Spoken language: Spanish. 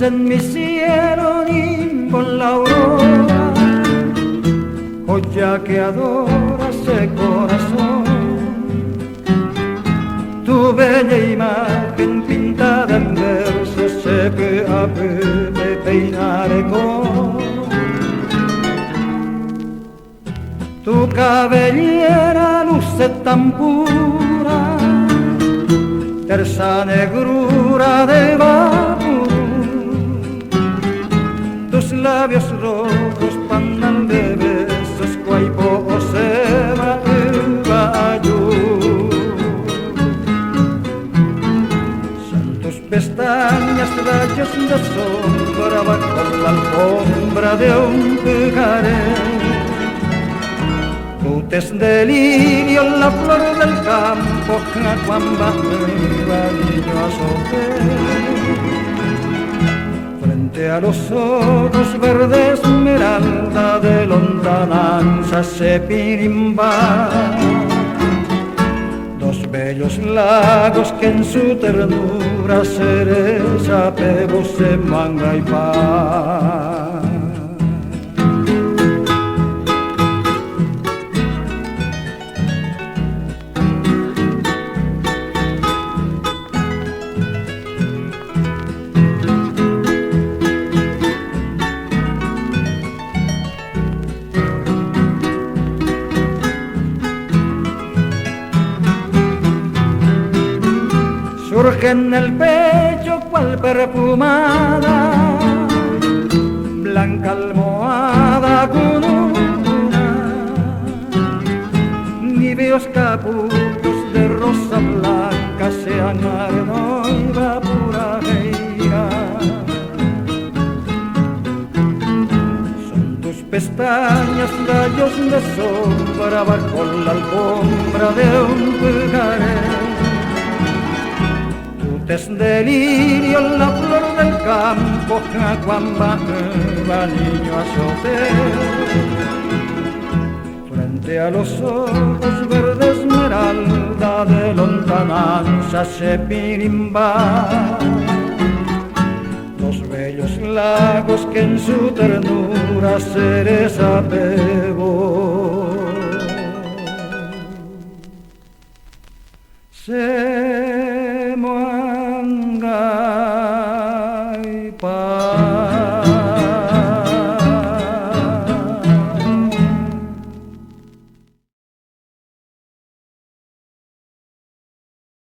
en mi cielo nimbo en la aurora, joya que adora ese corazón. Tu bella imagen pintada en versos sé que a peu me peinaré con tu cabellera luce tan pura, tersa negrura de vapor, tus labios rojos pandan de besos, cuaipo o seba pestañas, rayos de sombra bajo la alfombra de un picaré. Tu tez de lirio, la flor del campo, jacuamba, niño azote. Frente a los ojos verde esmeralda de lontananza se pirimba. Dos bellos lagos que en su ternura cereza, pebos se manga y paz. Surge en el pecho cual perfumada, blanca almohada con una, níveos capullos de rosa blanca se anarno y va pura reira. Son tus pestañas rayos de sombra bajo la alfombra de un picaré. Tez de lirio, la flor del campo, jacuamba, niño azote. Frente a los ojos verde esmeralda de lontananza se pirimba. Dos bellos lagos que en su ternura cereza pegó. Se manga y paz.